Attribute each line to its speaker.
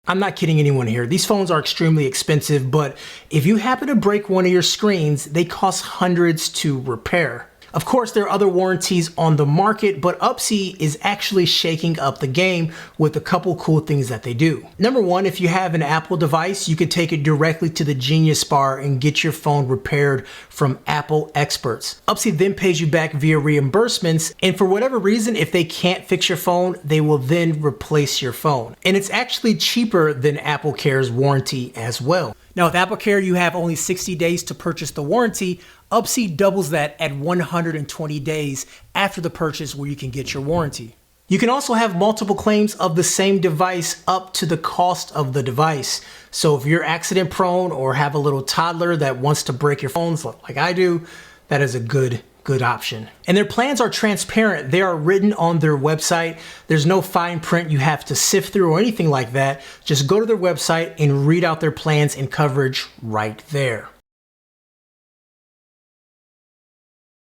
Speaker 1: I'm not kidding anyone here. These phones are extremely expensive, but if you happen to break one of your screens, they cost hundreds to repair. Of course, there are other warranties on the market, but Upsie is actually shaking up the game with a couple cool things that they do. Number one, if you have an Apple device, you can take it directly to the Genius Bar and get your phone repaired from Apple experts. Upsie then pays you back via reimbursements, and for whatever reason, if they can't fix your phone, they will then replace your phone. And it's actually cheaper than Apple Care's warranty as well. Now with Apple Care, you have only 60 days to purchase the warranty. Upsie doubles that at 120 days after the purchase where you can get your warranty. You can also have multiple claims of the same device up to the cost of the device. So if you're accident prone or have a little toddler that wants to break your phones like I do, that is a good option. And their plans are transparent. They are written on their website. There's no fine print you have to sift through or anything like that. Just go to their website and read out their plans and coverage right there.